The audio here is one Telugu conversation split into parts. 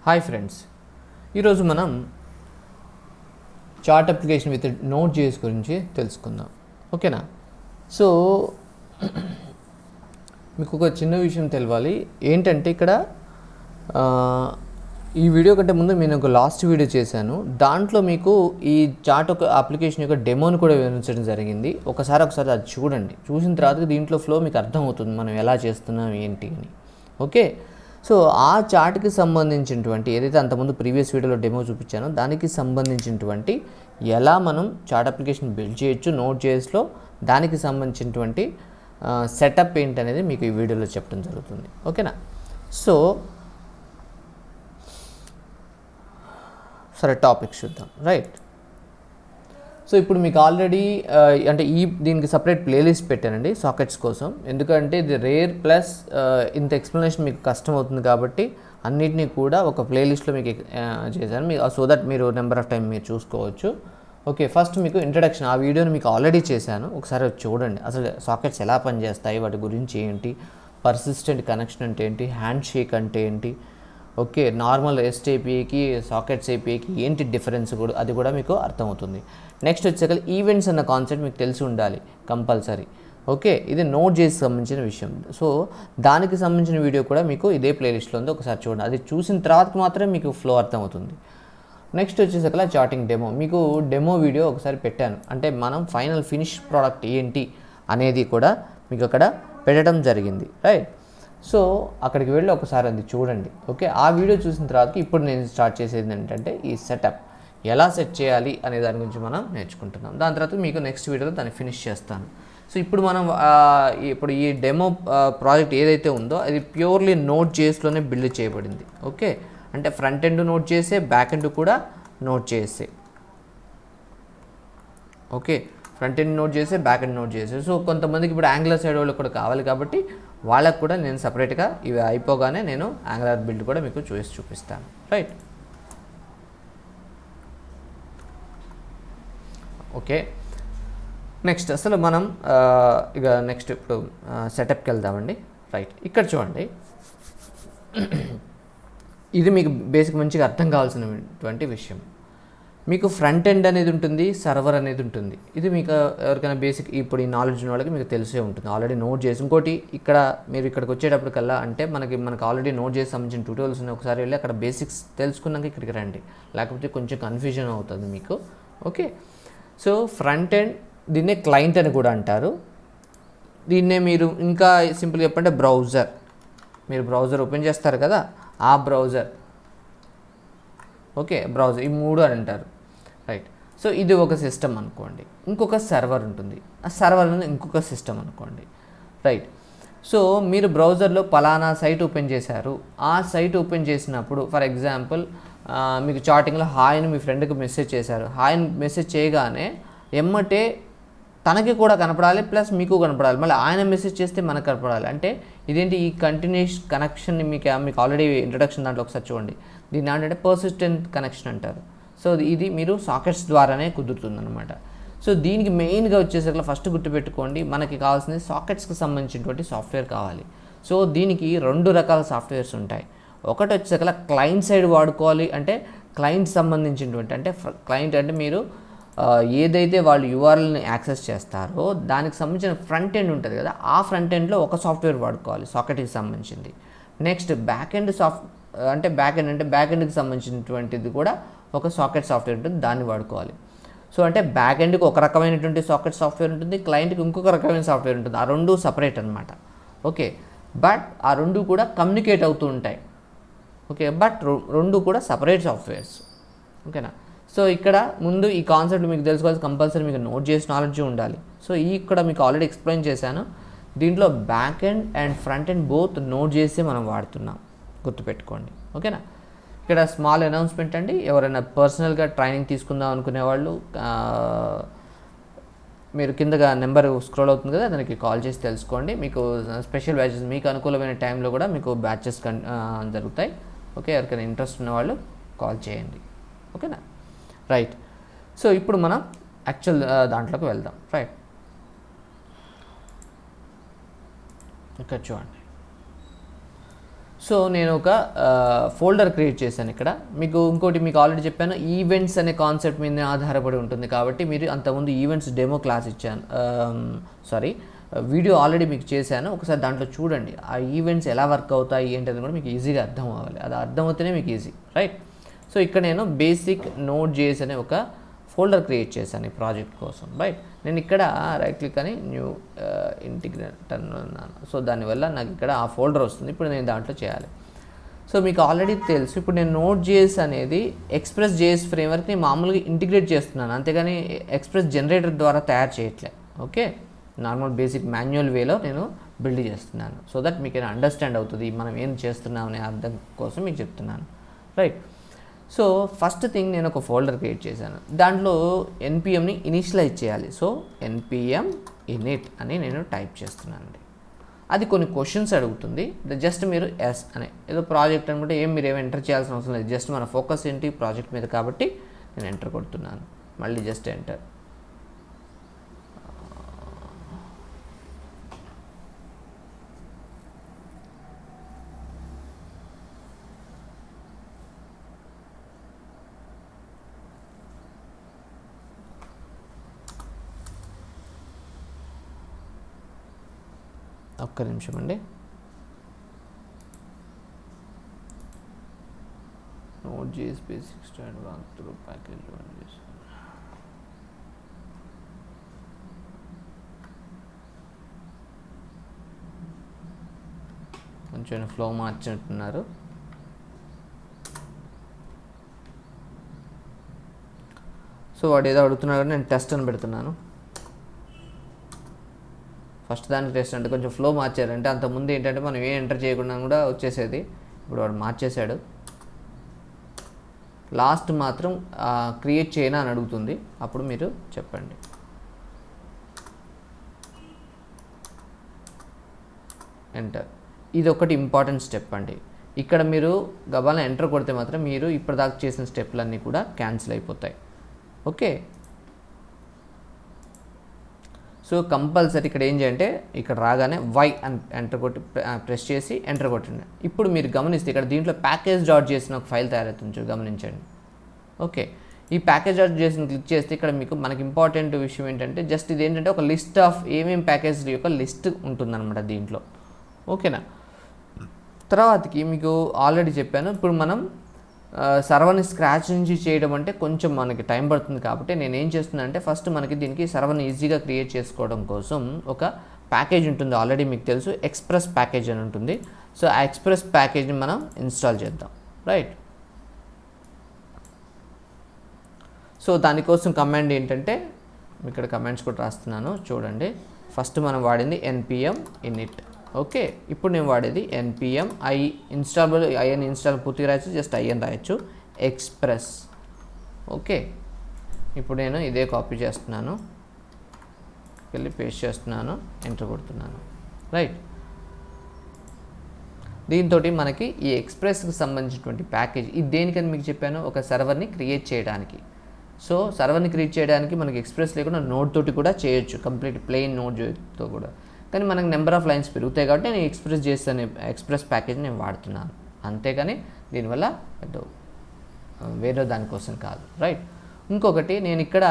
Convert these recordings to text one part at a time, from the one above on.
హాయ్ ఫ్రెండ్స్, ఈరోజు మనం చార్ట్ అప్లికేషన్ విత్ Node.js గురించి తెలుసుకుందాం. ఓకేనా? సో మీకు ఒక చిన్న విషయం తెలవాలి. ఏంటంటే ఇక్కడ ఈ వీడియో కంటే ముందు నేను ఒక లాస్ట్ వీడియో చేశాను. దాంట్లో మీకు ఈ చార్ట్ ఒక అప్లికేషన్ యొక్క డెమోని కూడా వివరించడం జరిగింది. ఒకసారి అది చూడండి. చూసిన తర్వాత దీంట్లో ఫ్లో మీకు అర్థమవుతుంది, మనం ఎలా చేస్తున్నాం ఏంటి అని. ఓకే, సో ఆ చార్ట్కి సంబంధించినటువంటి ఏదైతే అంతకుముందు ప్రీవియస్ వీడియోలో డెమో చూపించానో దానికి సంబంధించినటువంటి ఎలా మనం చార్ట్ అప్లికేషన్ బిల్డ్ చేయొచ్చు Node.jsలో, దానికి సంబంధించినటువంటి సెటప్ ఏంటనేది మీకు ఈ వీడియోలో చెప్పడం జరుగుతుంది. ఓకేనా? సో సరే, టాపిక్ చూద్దాం. రైట్, సో ఇప్పుడు మీకు ఆల్రెడీ అంటే దీనికి సపరేట్ ప్లేలిస్ట్ పెట్టానండి సాకెట్స్ కోసం. ఎందుకంటే ఇది రేర్ ప్లస్ ఇంత ఎక్స్ప్లెనేషన్ మీకు కష్టం అవుతుంది కాబట్టి అన్నిటినీ కూడా ఒక ప్లేలిస్ట్లో మీకు చేశాను, సో దట్ మీరు నెంబర్ ఆఫ్ టైం మీరు చూసుకోవచ్చు. ఓకే, ఫస్ట్ మీకు ఇంట్రడక్షన్, ఆ వీడియోని మీకు ఆల్రెడీ చేశాను, ఒకసారి చూడండి. అసలు సాకెట్స్ ఎలా పనిచేస్తాయి, వాటి గురించి ఏంటి, పర్సిస్టెంట్ కనెక్షన్ అంటే ఏంటి, హ్యాండ్ షేక్ అంటే ఏంటి, ఓకే, నార్మల్ REST APIకి సాకెట్స్ APIకి ఏంటి డిఫరెన్స్ కూడా అది కూడా మీకు అర్థమవుతుంది. నెక్స్ట్ వచ్చాక ఈవెంట్స్ అన్న కాన్సెప్ట్ మీకు తెలిసి ఉండాలి కంపల్సరీ. ఓకే, ఇది Node.js సంబంధించిన విషయం. సో దానికి సంబంధించిన వీడియో కూడా మీకు ఇదే ప్లేలిస్ట్లో ఉంది, ఒకసారి చూడండి. అది చూసిన తర్వాత మాత్రమే మీకు ఫ్లో అర్థమవుతుంది. నెక్స్ట్ వచ్చేసరికి చార్టింగ్ డెమో, మీకు డెమో వీడియో ఒకసారి పెట్టాను. అంటే మనం ఫైనల్ ఫినిష్ ప్రోడక్ట్ ఏంటి అనేది కూడా మీకు అక్కడ పెట్టడం జరిగింది. రైట్, సో అక్కడికి వెళ్ళి ఒకసారి అది చూడండి. ఓకే, ఆ వీడియో చూసిన తర్వాత ఇప్పుడు నేను స్టార్ట్ చేసేది ఏంటంటే ఈ సెటప్ ఎలా సెట్ చేయాలి అనే దాని గురించి మనం నేర్చుకుంటున్నాం. దాని తర్వాత మీకు నెక్స్ట్ వీడియోలో దాన్ని ఫినిష్ చేస్తాను. సో ఇప్పుడు మనం ఇప్పుడు ఈ డెమో ప్రాజెక్ట్ ఏదైతే ఉందో అది ప్యూర్లీ Node.jsలోనే బిల్డ్ చేయబడింది. ఓకే, అంటే front end Node.js, back end కూడా Node.js. Okay, front end Node.js, back end Node.js. So కొంతమందికి ఇప్పుడు యాంగులర్ సైడ్ వాళ్ళకి కూడా కావాలి కాబట్టి వాళ్ళకు కూడా నేను సపరేట్గా ఇవి అయిపోగానే నేను యాంగులర్ బిల్డ్ కూడా మీకు చూపిస్తాను. Right, okay. నెక్స్ట్ అసలు మనం ఇక నెక్స్ట్ ఇప్పుడు సెటప్కి వెళ్దామండి. రైట్, ఇక్కడ చూడండి. ఇది మీకు బేసిక్ మంచిగా అర్థం కావాల్సినటువంటి విషయం. మీకు ఫ్రంట్ ఎండ్ అనేది ఉంటుంది, సర్వర్ అనేది ఉంటుంది. ఇది మీకు ఎవరికైనా బేసిక్ ఇప్పుడు ఈ నాలెడ్జ్ ఉన్న వాళ్ళకి మీకు తెలిసే ఉంటుంది, ఆల్రెడీ Node.js. ఇంకోటి ఇక్కడ మీరు ఇక్కడికి వచ్చేటప్పటికల్లా అంటే మనకు ఆల్రెడీ Node.js సంబంధించిన ట్యూటోరియల్స్ ఉన్నాయి. ఒకసారి వెళ్ళి అక్కడ బేసిక్స్ తెలుసుకున్నాక ఇక్కడికి రండి, లేకపోతే కొంచెం కన్ఫ్యూజన్ అవుతుంది మీకు. ఓకే, సో ఫ్రంట్ ఎండ్ దీన్నే క్లయింట్ అని కూడా అంటారు. దీన్నే మీరు ఇంకా సింపుల్గా చెప్పంటే బ్రౌజర్. మీరు బ్రౌజర్ ఓపెన్ చేస్తారు కదా, ఆ బ్రౌజర్. ఓకే, బ్రౌజర్, ఈ మూడు అని అంటారు. రైట్, సో ఇది ఒక సిస్టమ్ అనుకోండి. ఇంకొక సర్వర్ ఉంటుంది, ఆ సర్వర్ ఇంకొక సిస్టమ్ అనుకోండి. రైట్, సో మీరు బ్రౌజర్లో పలానా సైట్ ఓపెన్ చేశారు. ఆ సైట్ ఓపెన్ చేసినప్పుడు ఫర్ ఎగ్జాంపుల్ మీకు చాటింగ్లో హాయ్ అని మీ ఫ్రెండ్కి మెసేజ్ చేశారు. హాయ్ అని మెసేజ్ చేయగానే ఎమ్మటే తనకి కూడా కనపడాలి, ప్లస్ మీకు కనపడాలి. మళ్ళీ ఆయన మెసేజ్ చేస్తే మనకు కనపడాలి. అంటే ఇదేంటి, ఈ కంటిన్యూస్ కనెక్షన్ని మీకు ఆల్రెడీ ఇంట్రడక్షన్ దాంట్లో ఒకసారి చూడండి. దీన్ని ఏంటంటే పర్సిస్టెంట్ కనెక్షన్ అంటారు. సో ఇది మీరు సాకెట్స్ ద్వారానే కుదురుతుందన్నమాట. సో దీనికి మెయిన్గా వచ్చేసరికి ఫస్ట్ గుర్తుపెట్టుకోండి, మనకి కావాల్సింది సాకెట్స్కి సంబంధించినటువంటి సాఫ్ట్వేర్ కావాలి. సో దీనికి 2 రకాల సాఫ్ట్వేర్స్ ఉంటాయి. ఒకటి వచ్చేసరికి క్లయింట్ సైడ్ వాడుకోవాలి, అంటే క్లయింట్ సంబంధించినటువంటి, అంటే క్లయింట్ అంటే మీరు ఏదైతే వాళ్ళు URLని యాక్సెస్ చేస్తారో దానికి సంబంధించిన ఫ్రంట్ ఎండ్ ఉంటుంది కదా, ఆ ఫ్రంట్ ఎండ్లో ఒక సాఫ్ట్వేర్ వాడుకోవాలి సాకెట్కి సంబంధించింది. నెక్స్ట్ బ్యాక్ ఎండ్ బ్యాక్ ఎండ్కి సంబంధించినటువంటిది కూడా ఒక సాకెట్ సాఫ్ట్వేర్ ఉంటుంది, దాన్ని వాడుకోవాలి. సో అంటే బ్యాక్ ఎండ్కి ఒక రకమైనటువంటి సాకెట్ సాఫ్ట్వేర్ ఉంటుంది, క్లయింట్కి ఇంకొక రకమైన సాఫ్ట్వేర్ ఉంటుంది. ఆ 2 సపరేట్ అనమాట. ఓకే, బట్ ఆ 2 కూడా కమ్యూనికేట్ అవుతూ ఉంటాయి. ఓకే, బట్ 2 కూడా సపరేట్ సాఫ్ట్వేర్స్. ఓకేనా? సో ఇక్కడ ముందు ఈ కాన్సెప్ట్ మీకు తెలుసుకోవాల్సి కంపల్సరీ మీకు Node.js నాలెడ్జ్ ఉండాలి. సో ఇక్కడ మీకు ఆల్రెడీ ఎక్స్ప్లెయిన్ చేశాను. దీంట్లో back end and front end both Node.js మనం వాడుతున్నాం, గుర్తుపెట్టుకోండి. ఓకేనా? ఇక్కడ స్మాల్ అనౌన్స్మెంట్ అండి, ఎవరైనా పర్సనల్గా ట్రైనింగ్ తీసుకుందాం అనుకునే వాళ్ళు మీరు కిందగా నెంబర్ స్క్రోల్ అవుతుంది కదా, దానికి కాల్ చేసి తెలుసుకోండి. మీకు స్పెషల్ బ్యాచెస్ మీకు అనుకూలమైన టైంలో కూడా మీకు బ్యాచెస్ జరుగుతాయి. ఓకే, ఎవరికైనా ఇంట్రెస్ట్ ఉన్న వాళ్ళు కాల్ చేయండి. ఓకేనా? రైట్, సో ఇప్పుడు మనం యాక్చువల్ దాంట్లోకి వెళ్దాం. రైట్, ఇక్కడ చూడండి. సో నేను ఒక ఫోల్డర్ క్రియేట్ చేశాను ఇక్కడ. మీకు ఇంకోటి మీకు ఆల్రెడీ చెప్పాను, ఈవెంట్స్ అనే కాన్సెప్ట్ మీద ఆధారపడి ఉంటుంది కాబట్టి మీరు అంతకుముందు ఈవెంట్స్ డెమో క్లాస్ ఇచ్చాను, వీడియో ఆల్రెడీ మీకు చేశాను. ఒకసారి దాంట్లో చూడండి ఆ ఈవెంట్స్ ఎలా వర్క్ అవుతాయి ఏంటది కూడా మీకు ఈజీగా అర్థం అవ్వాలి. అది అర్థమవుతేనే మీకు ఈజీ, రైట్? సో ఇక్కడ నేను బేసిక్ Node.js అనే ఒక ఫోల్డర్ క్రియేట్ చేశాను ఈ ప్రాజెక్ట్ కోసం, రైట్? నేను ఇక్కడ రైట్ క్లిక్ అని న్యూ ఇంటిగ్రేట్ అన్నాను. సో దానివల్ల నాకు ఇక్కడ ఆ ఫోల్డర్ వస్తుంది. ఇప్పుడు నేను దాంట్లో చేయాలి. సో మీకు ఆల్రెడీ తెలుసు, ఇప్పుడు నేను Node.js అనేది Express.js ఫ్రేమ్వర్క్ని మామూలుగా ఇంటిగ్రేట్ చేస్తున్నాను, అంతేగాని ఎక్స్ప్రెస్ జనరేటర్ ద్వారా తయారు చేయట్లే. ఓకే, నార్మల్ బేసిక్ మాన్యువల్ వేలో నేను బిల్డ్ చేస్తున్నాను. సో దట్ మీకు అండర్స్టాండ్ అవుతుంది మనం ఏం చేస్తున్నాం అనే అర్థం కోసం మీకు చెప్తున్నాను, రైట్? సో ఫస్ట్ థింగ్ నేను ఒక ఫోల్డర్ క్రియేట్ చేశాను. దాంట్లో npmని ఇనిషియలైజ్ చేయాలి. సో npm init అని నేను టైప్ చేస్తున్నానండి. అది కొన్ని క్వశ్చన్స్ అడుగుతుంది. జస్ట్ మీరు ఎస్ అనే ఏదో ప్రాజెక్ట్ అనుకుంటే మీరు ఏమి ఎంటర్ చేయాల్సిన అవసరం లేదు. జస్ట్ మన ఫోకస్ ఏంటి ప్రాజెక్ట్ మీద కాబట్టి నేను ఎంటర్ కొడుతున్నాను. మళ్ళీ జస్ట్ ఎంటర్. ఒక్క నిమిషం అండి. Node.js basics to advanced through package languages. కొంచెం ఫ్లో మార్చినట్టున్నారు. సో వాడు ఏదో అడుగుతున్నాడు, నేను టెస్ట్ అని పెడుతున్నాను. ఫస్ట్ దానికి టెస్ట్ అంటే కొంచెం ఫ్లో మార్చారంటే, అంతకుముందు ఏంటంటే మనం ఏం ఎంటర్ చేయకుండా కూడా వచ్చేసేది. ఇప్పుడు వాడు మార్చేశాడు. లాస్ట్ మాత్రం క్రియేట్ చేయనా అని అడుగుతుంది. అప్పుడు మీరు చెప్పండి. ఎంటర్. ఇది ఒకటి ఇంపార్టెంట్ స్టెప్ అండి. ఇక్కడ మీరు గబాలను ఎంటర్ కొడితే మాత్రం మీరు ఇప్పటిదాకా చేసిన స్టెప్లన్నీ కూడా క్యాన్సిల్ అయిపోతాయి. ఓకే, సో కంపల్సరీ ఇక్కడ ఏం చేయంటే ఇక్కడ రాగానే వై అని ఎంటర్ కొట్టి ప్రెస్ చేసి ఎంటర్ కొట్టండి. ఇప్పుడు మీరు గమనిస్తే ఇక్కడ దీంట్లో package.js ఒక ఫైల్ తయారవుతుంది, గమనించండి. ఓకే, ఈ package.js క్లిక్ చేస్తే ఇక్కడ మీకు మనకి ఇంపార్టెంట్ విషయం ఏంటంటే జస్ట్ ఇది ఏంటంటే ఒక లిస్ట్ ఆఫ్ ఏమేమి ప్యాకేజ్ యొక్క లిస్ట్ ఉంటుందన్నమాట దీంట్లో. ఓకేనా, తర్వాతకి మీకు ఆల్రెడీ చెప్పాను, ఇప్పుడు మనం సర్వర్ని స్క్రాచ్ నుంచి చేయడం అంటే కొంచెం మనకి టైం పడుతుంది. కాబట్టి నేను ఏం చేస్తున్నా అంటే ఫస్ట్ మనకి దీనికి సర్వర్ని ఈజీగా క్రియేట్ చేసుకోవడం కోసం ఒక ప్యాకేజ్ ఉంటుంది, ఆల్రెడీ మీకు తెలుసు, ఎక్స్ప్రెస్ ప్యాకేజ్ అని ఉంటుంది. సో ఆ ఎక్స్ప్రెస్ ప్యాకేజ్ని మనం ఇన్స్టాల్ చేద్దాం, రైట్? సో దానికోసం కమాండ్ ఏంటంటే ఇక్కడ కమాండ్స్ కూడా రాస్తున్నాను చూడండి. ఫస్ట్ మనం వాడింది npm init. ఓకే, ఇప్పుడు నేను వాడేది npm in ఇన్స్టాల్ పూర్తిగా రాయచ్చు, జస్ట్ in రాయొచ్చు, ఎక్స్ప్రెస్. ఓకే, ఇప్పుడు నేను ఇదే కాపీ చేస్తున్నాను, వెళ్ళి పేస్ట్ చేస్తున్నాను, ఎంటర్ కొడుతున్నాను, రైట్? దీంతో మనకి ఈ ఎక్స్ప్రెస్కి సంబంధించినటువంటి ప్యాకేజ్ ఇది దేనికని మీకు చెప్పాను, ఒక సర్వర్ని క్రియేట్ చేయడానికి. సో సర్వర్ని క్రియేట్ చేయడానికి మనకి ఎక్స్ప్రెస్ లేకుండా నోడ్ తోటి కూడా చేయొచ్చు, కంప్లీట్ ప్లెయిన్ నోడ్తో కూడా. కానీ మనకు నెంబర్ ఆఫ్ లైన్స్ పెరుగుతాయి కాబట్టి నేను ఎక్స్ప్రెస్ ప్యాకేజ్ నేను వాడుతున్నాను, అంతేగాని దీనివల్ల వేరే దానికోసం కాదు, రైట్? ఇంకొకటి నేను ఇక్కడ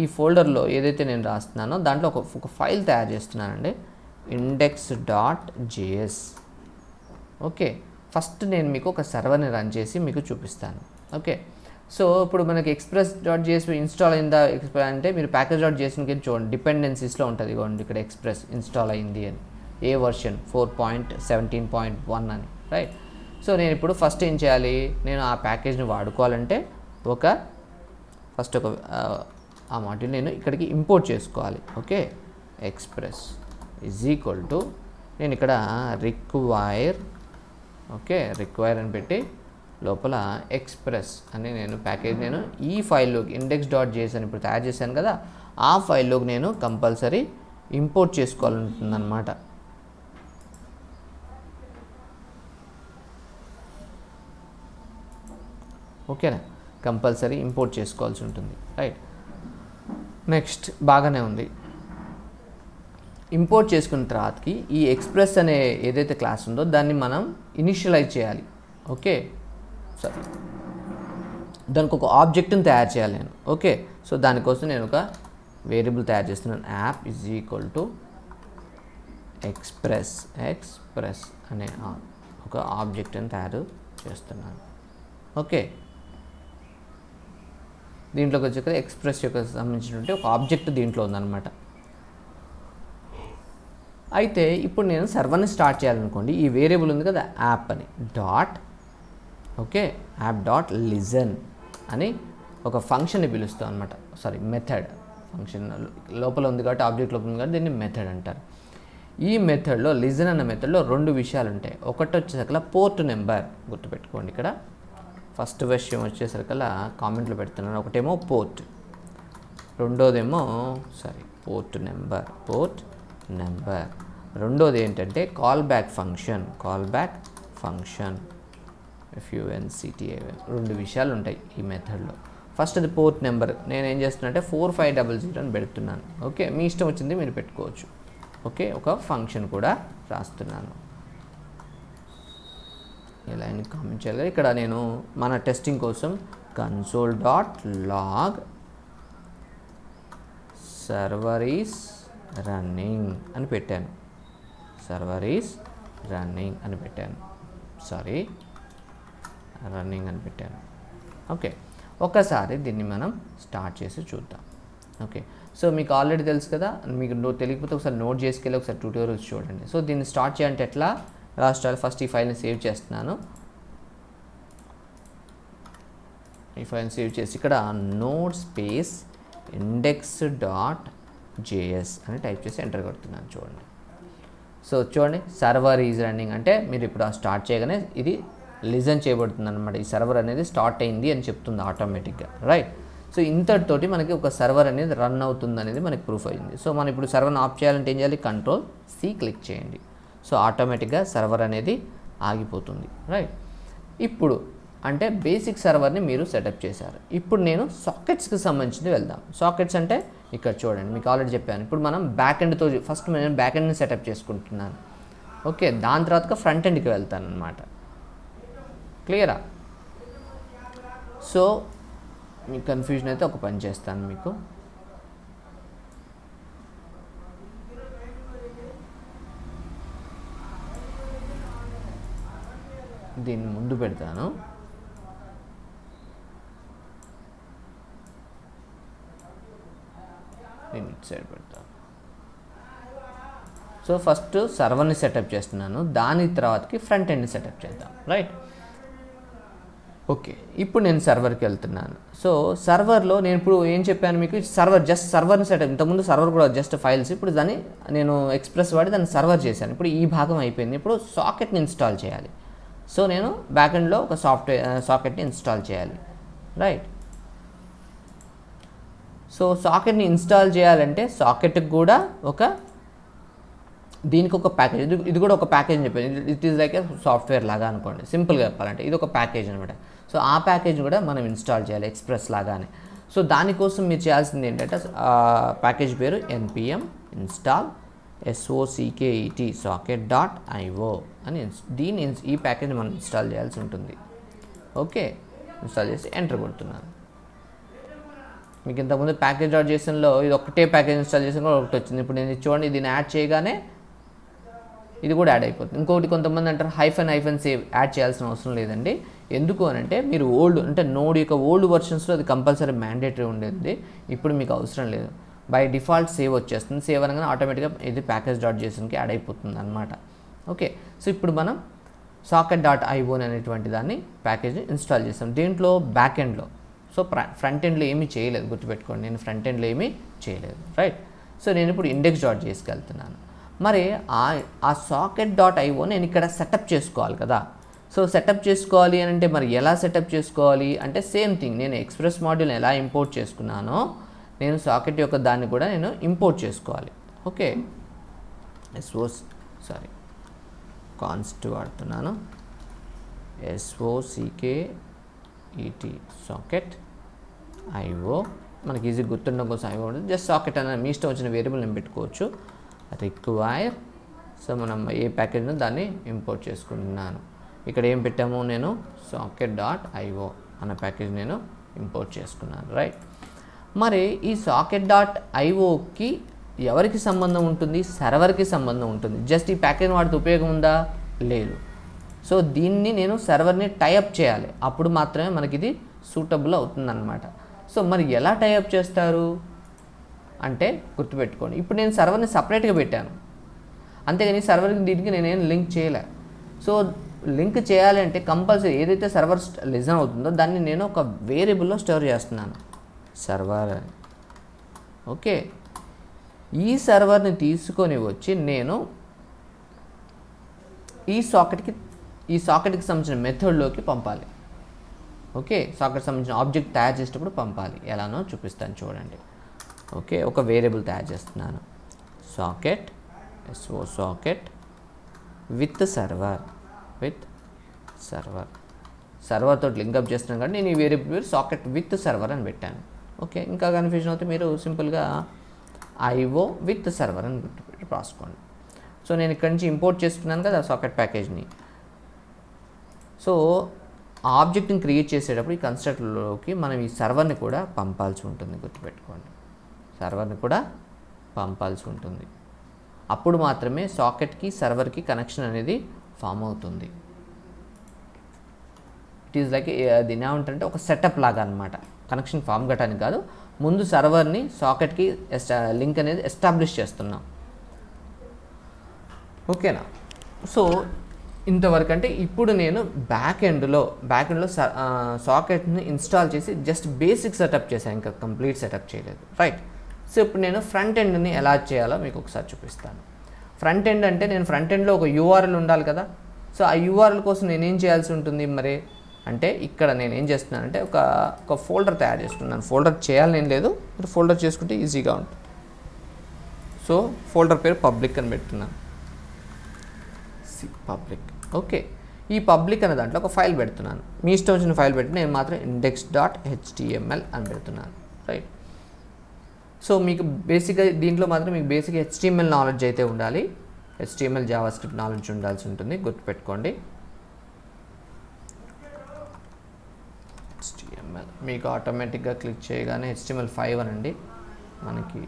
ఈ ఫోల్డర్లో ఏదైతే నేను రాస్తున్నానో దాంట్లో ఒక ఫైల్ తయారు చేస్తున్నానండి, index.js. ఓకే, ఫస్ట్ నేను మీకు ఒక సర్వర్ని రన్ చేసి మీకు చూపిస్తాను. ఓకే, సో ఇప్పుడు మనకి express.js ఇన్స్టాల్ అయిందా అంటే మీరు package.jsకి చూడండి, డిపెండెన్సీస్లో ఉంటుంది. ఇవ్వండి ఇక్కడ ఎక్స్ప్రెస్ ఇన్స్టాల్ అయింది అని, ఏ వర్షన్ 4.17.1 అని, రైట్? సో నేను ఇప్పుడు ఫస్ట్ ఏం చేయాలి, నేను ఆ ప్యాకేజ్ని వాడుకోవాలంటే ఫస్ట్ ఆ మాడ్యూల్ నేను ఇక్కడికి ఇంపోర్ట్ చేసుకోవాలి. Okay, express is equal to నేను ఇక్కడ రిక్వైర్ అని పెట్టి లోపల ఎక్స్ప్రెస్ అని నేను ప్యాకేజ్ నేను ఈ ఫైల్లోకి index.js అని ఇప్పుడు తయారు చేశాను కదా, ఆ ఫైల్లోకి నేను కంపల్సరీ ఇంపోర్ట్ చేసుకోవాలంటుందన్నమాట. ఓకేనా, కంపల్సరీ ఇంపోర్ట్ చేసుకోవాల్సి ఉంటుంది, రైట్? నెక్స్ట్ బాగానే ఉంది. ఇంపోర్ట్ చేసుకున్న తర్వాతకి ఈ ఎక్స్ప్రెస్ అనే ఏదైతే క్లాస్ ఉందో దాన్ని మనం ఇనిషియలైజ్ చేయాలి. ఓకే, సరే, దానికి ఒక ఆబ్జెక్ట్ని తయారు చేయాలి నేను. ఓకే, సో దానికోసం నేను ఒక వేరియబుల్ తయారు చేస్తున్నాను. App is equal to express అనే ఒక ఆబ్జెక్ట్ని తయారు చేస్తున్నాను. ఓకే, దీంట్లోకి వచ్చాక ఎక్స్ప్రెస్ యొక్క సంబంధించినటువంటి ఒక ఆబ్జెక్ట్ దీంట్లో ఉందన్నమాట. అయితే ఇప్పుడు నేను సర్వర్ని స్టార్ట్ చేయాలనుకోండి, ఈ వేరియబుల్ ఉంది కదా యాప్ అని dot, okay, app dot listen అని ఒక ఫంక్షన్ని పిలుస్తాం అనమాట. సారీ, మెథడ్ ఫంక్షన్ లోపల ఉంది కాబట్టి, ఆబ్జెక్ట్ లోపల ఉంది కాబట్టి దీన్ని మెథడ్ అంటారు. ఈ మెథడ్లో లిజన్ అన్న మెథడ్లో 2 విషయాలు ఉంటాయి. ఒకటి వచ్చేసరికల్లా పోర్ట్ నెంబర్, గుర్తుపెట్టుకోండి. ఇక్కడ ఫస్ట్ విషయం వచ్చేసరికల్లా కామెంట్లో పెడుతున్నాను. ఒకటేమో పోర్ట్, రెండోదేమో పోర్ట్ నెంబర్. రెండోది ఏంటంటే కాల్ బ్యాక్ ఫంక్షన్, FUNCTAL. 2 విషయాలు ఉంటాయి ఈ మెథడ్లో. ఫస్ట్ అది పోర్ట్ నెంబర్, నేను ఏం చేస్తున్నా అంటే 4500 అని పెడుతున్నాను. ఓకే, మీ ఇష్టం వచ్చింది మీరు పెట్టుకోవచ్చు. ఓకే, ఒక ఫంక్షన్ కూడా రాస్తున్నాను. ఇలా అని కామెంట్ చేయాలి. ఇక్కడ నేను మన టెస్టింగ్ కోసం console.log server is running అని పెట్టాను. రన్నింగ్ అని పెట్టాను. ఓకే, ఒకసారి దీన్ని మనం స్టార్ట్ చేసి చూద్దాం. ఓకే, సో మీకు ఆల్రెడీ తెలుసు కదా, మీకు తెలియకపోతే ఒకసారి నోట్ చేసుకెళ్ళి ఒకసారి ట్యూటోరియల్స్ చూడండి. సో దీన్ని స్టార్ట్ చేయాలంటే ఎలా స్టార్ట్, ఫస్ట్ ఈ ఫైల్ని సేవ్ చేస్తున్నాను. ఈ ఫైల్ని సేవ్ చేసి ఇక్కడ నోడ్ స్పేస్ index.js అని టైప్ చేసి ఎంటర్ కొడుతున్నాను. చూడండి, సో చూడండి, సర్వర్ ఈజ్ రన్నింగ్ అంటే మీరు ఇప్పుడు స్టార్ట్ చేయగానే ఇది లిజన్ చేయబడుతుంది అనమాట. ఈ సర్వర్ అనేది స్టార్ట్ అయింది అని చెప్తుంది ఆటోమేటిక్గా, రైట్. సో ఇంతటితోటి మనకి ఒక సర్వర్ అనేది రన్ అవుతుంది అనేది మనకి ప్రూఫ్ అయింది. సో మనం ఇప్పుడు సర్వర్ని ఆఫ్ చేయాలంటే ఏం చేయాలి, Ctrl+C క్లిక్ చేయండి. సో ఆటోమేటిక్గా సర్వర్ అనేది ఆగిపోతుంది, రైట్. ఇప్పుడు అంటే బేసిక్ సర్వర్ని మీరు సెటప్ చేశారు. ఇప్పుడు నేను సాకెట్స్కి సంబంధించింది వెళ్దాం. సాకెట్స్ అంటే ఇక్కడ చూడండి, మీకు ఆల్రెడీ చెప్పాను. ఇప్పుడు మనం బ్యాక్ ఎండ్తో ఫస్ట్ నేను బ్యాక్ ఎండ్ని సెటప్ చేసుకుంటున్నాను. ఓకే, దాని తర్వాత ఫ్రంట్ ఎండ్కి వెళ్తాను అనమాట. క్లియరా? సో మీకు కన్ఫ్యూజన్ అయితే ఒక పని చేస్తాను మీకు. దీన్ని ముందు పెడతాను. దీన్ని ఇటు సైడ్ పెడతాను. సో ఫస్ట్ సర్వర్ని సెటప్ చేస్తున్నాను, దాని తర్వాతకి ఫ్రంట్ ఎండ్ని సెటప్ చేద్దాం, రైట్. ఓకే, ఇప్పుడు నేను సర్వర్కి వెళ్తున్నాను. సో సర్వర్లో నేను ఇప్పుడు ఏం చెప్పాను మీకు, సర్వర్ని సెటప్, ఇంతకుముందు సర్వర్ కూడా జస్ట్ ఫైల్స్, ఇప్పుడు దాన్ని నేను ఎక్స్ప్రెస్ వాడి దాన్ని సర్వర్ చేశాను. ఇప్పుడు ఈ భాగం అయిపోయింది. ఇప్పుడు సాకెట్ని ఇన్స్టాల్ చేయాలి. సో నేను బ్యాకెండ్లో ఒక సాకెట్ని ఇన్స్టాల్ చేయాలి, రైట్. సో సాకెట్ని ఇన్స్టాల్ చేయాలంటే సాకెట్కి కూడా దీనికి ఒక ప్యాకేజ్, ఇది కూడా ఒక ప్యాకేజ్ అని చెప్పాను. It is like A software లాగా అనుకోండి, సింపుల్గా చెప్పాలంటే ఇది ఒక ప్యాకేజ్ అనమాట. సో ఆ ప్యాకేజ్ కూడా మనం ఇన్స్టాల్ చేయాలి ఎక్స్ప్రెస్ లాగానే. సో దానికోసం మీరు చేయాల్సింది ఏంటంటే ప్యాకేజ్ పేరు npm install socket.io అని ఈ ప్యాకేజ్ మనం ఇన్స్టాల్ చేయాల్సి ఉంటుంది. ఓకే, ఇన్స్టాల్ చేసి ఎంటర్ కొడుతున్నాను. మీకు ఇంతకుముందు package.jsonలో ఇది ఒకటే ప్యాకేజ్ ఇన్స్టాల్ చేసిన కూడా ఒకటి వచ్చింది. ఇప్పుడు నేను చూడండి, దీన్ని యాడ్ చేయగానే ఇది కూడా యాడ్ అయిపోతుంది. ఇంకొకటి కొంతమంది అంటారు -సేవ్ యాడ్ చేయాల్సిన అవసరం లేదండి. ఎందుకు అని అంటే మీరు నోడ్ యొక్క ఓల్డ్ వర్షన్స్లో అది కంపల్సరీ మ్యాండేటరీ ఉండేది. ఇప్పుడు మీకు అవసరం లేదు, బై డిఫాల్ట్ సేవ్ వచ్చేస్తుంది. సేవ్ అనగానే ఆటోమేటిక్గా ఇది package.jsonకి యాడ్ అయిపోతుంది అనమాట. ఓకే, సో ఇప్పుడు మనం socket.io అనేటువంటి దాన్ని ప్యాకేజ్ ఇన్స్టాల్ చేస్తాం దీంట్లో బ్యాక్ ఎండ్లో. సో ఫ్రంట్ ఎండ్లో ఏమీ చేయలేదు, గుర్తుపెట్టుకోండి, నేను ఫ్రంట్ ఎండ్లో ఏమీ చేయలేదు, రైట్. సో నేను ఇప్పుడు index.jsకి వెళ్తున్నాను. మరి ఆ socket.io నేను ఇక్కడ సెటప్ చేసుకోవాలి కదా. సో సెటప్ చేసుకోవాలి అని అంటే మరి ఎలా సెటప్ చేసుకోవాలి అంటే సేమ్ థింగ్, నేను ఎక్స్ప్రెస్ మాడ్యూల్ని ఎలా ఇంపోర్ట్ చేసుకున్నానో నేను సాకెట్ యొక్క దాన్ని కూడా నేను ఇంపోర్ట్ చేసుకోవాలి. ఓకే, కాన్స్ట్ వాడుతున్నాను, socket.io మనకి ఈజీ గుర్తుండడం కోసం IO ఉంటుంది. జస్ట్ సాకెట్ అనేది మీ ఇష్టం వచ్చిన వేరియబుల్ నేను పెట్టుకోవచ్చు. రిక్వైర్. సో మనం ఏ ప్యాకేజ్ను దాన్ని ఇంపోర్ట్ చేసుకుంటున్నాను. ఇక్కడ ఏం పెట్టాము, నేను socket.io అన్న ప్యాకేజ్ నేను ఇంపోర్ట్ చేసుకున్నాను, రైట్. మరి ఈ socket.ioకి ఎవరికి సంబంధం ఉంటుంది, సర్వర్కి సంబంధం ఉంటుంది. జస్ట్ ఈ ప్యాకేజ్ వాడితే ఉపయోగం ఉందా, లేదు. సో దీన్ని నేను సర్వర్ని టైఅప్ చేయాలి, అప్పుడు మాత్రమే మనకి ఇది సూటబుల్ అవుతుందన్నమాట. సో మరి ఎలా టైఅప్ చేస్తారు అంటే గుర్తుపెట్టుకోండి, ఇప్పుడు నేను సర్వర్ని సపరేట్గా పెట్టాను, అంతేగాని సర్వర్కి దీనికి నేనేం లింక్ చేయలే. సో లింక్ చేయాలి అంటే కంపల్సరీ ఏదైతే సర్వర్ లిజన్ అవుతుందో దాన్ని నేను ఒక వేరియబుల్లో స్టోర్ చేస్తున్నాను, సర్వర్. ఓకే, ఈ సర్వర్ని తీసుకొని వచ్చి నేను ఈ సాకెట్కి సంబంధించిన మెథడ్లోకి పంపాలి. ఓకే, సాకెట్ సంబంధించిన ఆబ్జెక్ట్ తయారు చేసేటప్పుడు పంపాలి. ఎలానో చూపిస్తాను చూడండి. ఓకే, ఒక వేరియబుల్ తయారు చేస్తున్నాను, సాకెట్ విత్ సర్వర్ తోటి లింకప్ చేస్తున్నాను కాబట్టి నేను ఈ వేరియబుల్ పేరు సాకెట్ విత్ సర్వర్ అని పెట్టాను. ఓకే, ఇంకా కన్ఫ్యూజన్ అవుతే మీరు సింపుల్గా IO విత్ సర్వర్ అని రాసుకోండి. సో నేను ఇక్కడి నుంచి ఇంపోర్ట్ చేసుకున్నాను కదా సాకెట్ ప్యాకేజ్ని. సో ఆ ఆబ్జెక్ట్ని క్రియేట్ చేసేటప్పుడు ఈ కన్స్ట్రక్టర్లోకి మనం ఈ సర్వర్ని కూడా పంపాల్సి ఉంటుంది, గుర్తుపెట్టుకోండి. సర్వర్ని కూడా పంపాల్సి ఉంటుంది, అప్పుడు మాత్రమే సాకెట్కి సర్వర్కి కనెక్షన్ అనేది ఫామ్ అవుతుంది. ఇట్ ఈజ్ లైక్ దీని ఏమంటారంటే ఒక సెటప్ లాగా అనమాట. కనెక్షన్ ఫామ్ కట్టడానికి కాదు, ముందు సర్వర్ని సాకెట్కి లింక్ అనేది ఎస్టాబ్లిష్ చేస్తున్నాం. ఓకేనా. సో ఇంతవరకు అంటే ఇప్పుడు నేను బ్యాక్ ఎండ్లో సాకెట్ని ఇన్స్టాల్ చేసి జస్ట్ బేసిక్ సెటప్ చేశాను, ఇంకా కంప్లీట్ సెటప్ చేయలేదు, రైట్. సో ఇప్పుడు నేను ఫ్రంట్ ఎండ్ని ఎలా చేయాలో మీకు ఒకసారి చూపిస్తాను. ఫ్రంట్ ఎండ్ అంటే నేను ఫ్రంట్ ఎండ్లో ఒక URL ఉండాలి కదా. సో ఆ URL కోసం నేనేం చేయాల్సి ఉంటుంది మరి అంటే ఇక్కడ నేను ఏం చేస్తున్నానంటే ఒక ఫోల్డర్ తయారు చేసుకున్నాను. ఫోల్డర్ చేయాలని ఏం లేదు, మీరు ఫోల్డర్ చేసుకుంటే ఈజీగా ఉంటుంది. సో ఫోల్డర్ పేరు పబ్లిక్ అని పెడుతున్నాను, పబ్లిక్. ఓకే, ఈ పబ్లిక్ అనే దాంట్లో ఒక ఫైల్ పెడుతున్నాను. మీ ఇష్టం వచ్చిన ఫైల్ పెట్టి నేను మాత్రం index.html అని పెడుతున్నాను, రైట్. సో మీకు బేసిక్గా దీంట్లో మాత్రం మీకు బేసిక్ HTML నాలెడ్జ్ అయితే ఉండాలి, HTML జావాస్క్రిప్ట్ నాలెడ్జ్ ఉండాల్సి ఉంటుంది, గుర్తుపెట్టుకోండి. HTML మీకు ఆటోమేటిక్గా క్లిక్ చేయగానే HTML5 అనండి, మనకి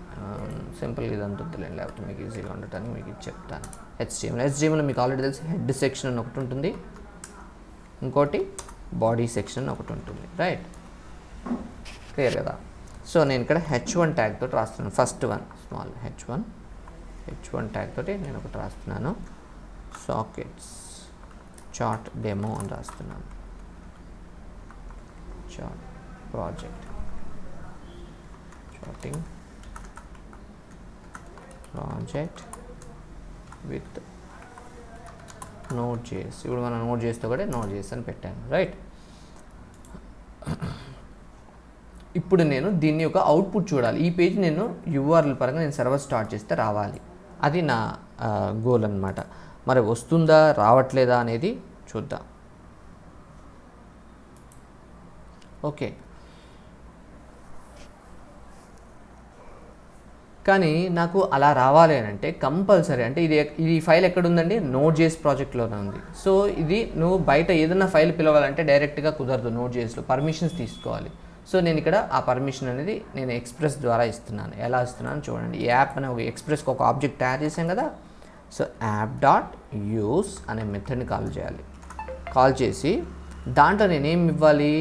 సింపుల్గా ఇదంతా తెలియదు, లేకపోతే మీకు ఈజీగా ఉండటానికి మీకు చెప్తాను. HTML మీకు ఆల్రెడీ తెలిసి హెడ్ సెక్షన్ అని ఒకటి ఉంటుంది, ఇంకోటి బాడీ సెక్షన్ అని ఒకటి ఉంటుంది, రైట్. క్లియర్ కదా. సో నేను ఇక్కడ H1 ట్యాగ్ తోటి రాస్తున్నాను, first one small H1 tag తోటి నేను ఒకటి రాస్తున్నాను, సాకెట్స్ చార్ట్ డెమో అని రాస్తున్నాను, chart project charting project with Node.js. ఇప్పుడు మనం Node.js కూడా Node.js అని పెట్టాను, రైట్. ఇప్పుడు నేను దీన్ని ఒక అవుట్పుట్ చూడాలి. ఈ పేజ్ నేను URL పరంగా నేను సర్వర్ స్టార్ట్ చేస్తే రావాలి, అది నా గోల్ అనమాట. మరి వస్తుందా రావట్లేదా అనేది చూద్దాం. ఓకే, కానీ నాకు అలా రావాలి అని అంటే కంపల్సరీ అంటే ఇది ఫైల్ ఎక్కడ ఉందండి, Node.js ప్రాజెక్ట్లోనే ఉంది. సో ఇది నువ్వు బయట ఏదైనా ఫైల్ పిలవాలంటే డైరెక్ట్గా కుదరదు, Node.jsలో పర్మిషన్స్ తీసుకోవాలి. సో నేను ఇక్కడ ఆ పర్మిషన్ అనేది నేను ఎక్స్ప్రెస్ ద్వారా ఇస్తున్నాను. ఎలా ఇస్తున్నాను చూడండి. ఈ యాప్ అనే ఒక ఎక్స్ప్రెస్కి ఒక ఆబ్జెక్ట్ తయారు చేసాం కదా. సో app.use అనే మెథడ్ని కాల్ చేయాలి. కాల్ చేసి దాంట్లో నేనేం ఇవ్వాలి,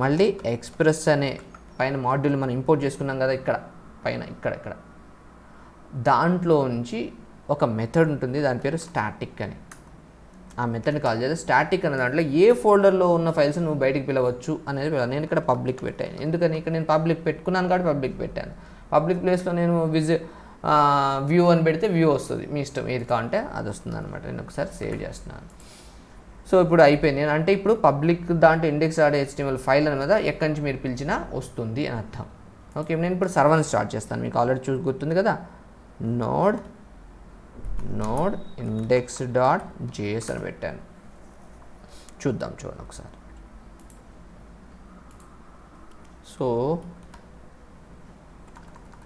మళ్ళీ ఎక్స్ప్రెస్ అనే పైన మాడ్యూల్ మనం ఇంపోర్ట్ చేసుకున్నాం కదా, ఇక్కడ పైన ఇక్కడ దాంట్లో నుంచి ఒక మెథడ్ ఉంటుంది, దాని పేరు స్టాటిక్ అని. ఆ మెథడ్ని కాల్ చేస్తే స్టాటిక్ అనే దాంట్లో ఏ ఫోల్డర్లో ఉన్న ఫైల్స్ నువ్వు బయటికి పిలవచ్చు అనేది నేను ఇక్కడ పబ్లిక్ పెట్టాను. ఎందుకని ఇక్కడ నేను పబ్లిక్ పెట్టుకున్నాను కాబట్టి పబ్లిక్ పెట్టాను. పబ్లిక్ ప్లేస్లో నేను వ్యూ అని పెడితే వ్యూ వస్తుంది, మీ ఇష్టం ఏది కావాలంటే అది వస్తుంది అనమాట. నేను ఒకసారి సేవ్ చేస్తున్నాను. సో ఇప్పుడు అయిపోయింది. అంటే ఇప్పుడు పబ్లిక్ దాంట్లో index.html ఫైల్ అని మీద ఎక్కడి నుంచి మీరు పిలిచినా వస్తుంది అని అర్థం. ఓకే, నేను ఇప్పుడు సర్వర్ని స్టార్ట్ చేస్తాను. మీకు ఆల్రెడీ గుర్తుంది కదా, node index.js అని పెట్టాను. చూడండి ఒకసారి. సో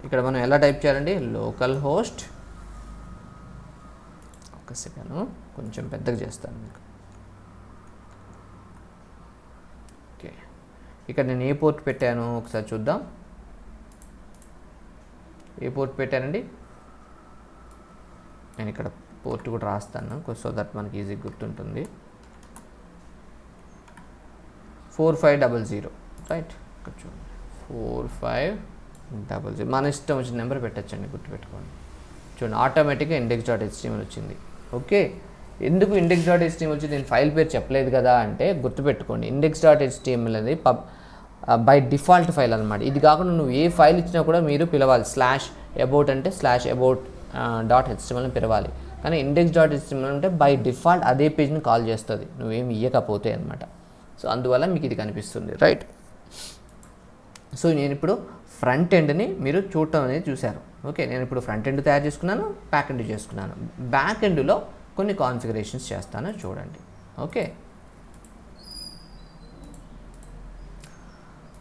ఇక్కడ మనం ఎలా టైప్ చేయాలండి, లోకల్ హోస్ట్ ఒక సెకండ్ కొంచెం పెద్దగా చేస్తాను మీకు. ఓకే, ఇక్కడ నేను ఏ పోర్ట్ పెట్టాను ఒకసారి చూద్దాం. ఏ పోర్ట్ పెట్టానండి? నేను ఇక్కడ పోర్ట్ కూడా రాస్తాను సో దట్ మనకి ఈజీ గుర్తుంటుంది. 4500 రైట్. ఇక్కడ చూడండి 4500 మన ఇష్టం వచ్చిన నెంబర్ పెట్టచ్చండి, గుర్తుపెట్టుకోండి. చూడండి ఆటోమేటిక్గా index.html వచ్చింది. ఓకే, ఎందుకు index.html వచ్చింది? నేను ఫైల్ పేరు చెప్పలేదు కదా అంటే గుర్తుపెట్టుకోండి, index.html అనేది బై డిఫాల్ట్ ఫైల్ అనమాట. ఇది కాకుండా నువ్వు ఏ ఫైల్ ఇచ్చినా కూడా మీరు పిలవాలి. /about అంటే /about.html అని పిలవాలి. కానీ index.html అంటే బై డిఫాల్ట్ అదే పేజ్ని కాల్ చేస్తుంది నువ్వేమి ఇవ్వకపోతే అనమాట. సో అందువల్ల మీకు ఇది కనిపిస్తుంది, రైట్. సో నేను ఇప్పుడు ఫ్రంట్ ఎండ్ని మీరు చూడటం అనేది చూశారు. ఓకే, నేను ఇప్పుడు ఫ్రంట్ ఎండ్ తయారు చేసుకున్నాను, బ్యాక్ ఎండ్ చేసుకున్నాను. బ్యాక్ ఎండ్లో కొన్ని కాన్ఫిగరేషన్స్ చేస్తాను చూడండి. Okay,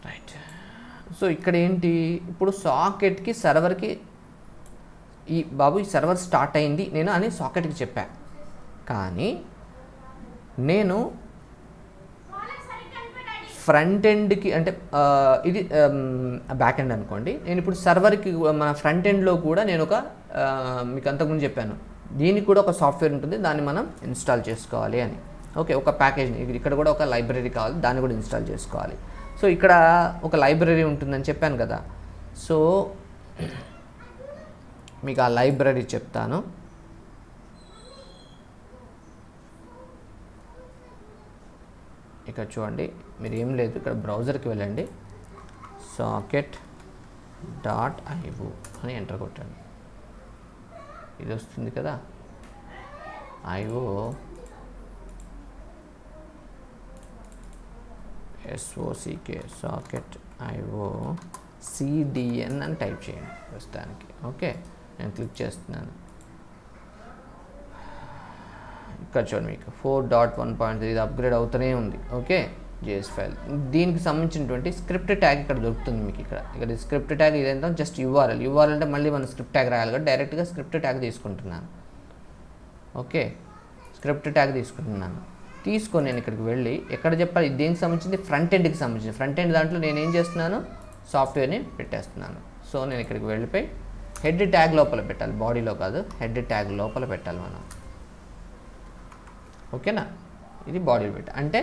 right. సో ఇక్కడ ఏంటి, ఇప్పుడు సాకెట్కి సర్వర్కి ఈ సర్వర్ స్టార్ట్ అయింది నేను అని సాకెట్కి చెప్పా. కానీ నేను ఫ్రంట్ ఎండ్కి అంటే ఇది బ్యాక్ ఎండ్ అనుకోండి. నేను ఇప్పుడు సర్వర్కి మన ఫ్రంట్ ఎండ్లో కూడా నేను ఒక మీకు అంతకుముందు చెప్పాను, దీనికి కూడా ఒక సాఫ్ట్వేర్ ఉంటుంది, దాన్ని మనం ఇన్స్టాల్ చేసుకోవాలి అని. ఓకే, ఒక ప్యాకేజ్, ఇక్కడ కూడా ఒక లైబ్రరీ కావాలి, దాన్ని కూడా ఇన్స్టాల్ చేసుకోవాలి. సో ఇక్కడ ఒక లైబ్రరీ ఉంటుందని చెప్పాను కదా. సో మీకు ఆ లైబ్రరీ చెప్తాను. ఇక్కడ చూడండి, మీరు ఏం లేదు, ఇక్కడ బ్రౌజర్కి వెళ్ళండి, socket.io అని ఎంటర్ కొట్టండి. ఇది వస్తుంది కదా, IO socket.io CDN అని టైప్ చేయండి ప్రస్తుతానికి. ఓకే, నేను క్లిక్ చేస్తున్నాను. ఇక్కడ చూడండి మీకు 4.1.3 ఇది అప్గ్రేడ్ అవుతూనే ఉంది. ఓకే, JS ఫైల్, దీనికి సంబంధించినటువంటి స్క్రిప్ట్ ట్యాగ్ ఇక్కడ దొరుకుతుంది మీకు. ఇక్కడ స్క్రిప్ట్ ట్యాగ్ ఇదేంటో జస్ట్ యూఆర్ఎల్ అంటే మళ్ళీ మనం స్క్రిప్ట్ ట్యాగ్ రాయాలి కదా, డైరెక్ట్గా స్క్రిప్ట్ ట్యాగ్ తీసుకుంటున్నాను. ఓకే, స్క్రిప్ట్ ట్యాగ్ తీసుకొని నేను ఇక్కడికి వెళ్ళి ఎక్కడ చెప్పాలి, దేనికి సంబంధించింది, ఫ్రంట్ ఎండ్కి సంబంధించింది. ఫ్రంట్ ఎండ్ దాంట్లో నేను ఏం చేస్తున్నాను, సాఫ్ట్వేర్ని పెట్టేస్తున్నాను. సో నేను ఇక్కడికి వెళ్ళిపోయి హెడ్ ట్యాగ్ లోపల పెట్టాలి, బాడీలో కాదు, హెడ్ ట్యాగ్ లోపల పెట్టాలి మనం. ఓకేనా, ఇది బాడీలో పెట్టాలి. అంటే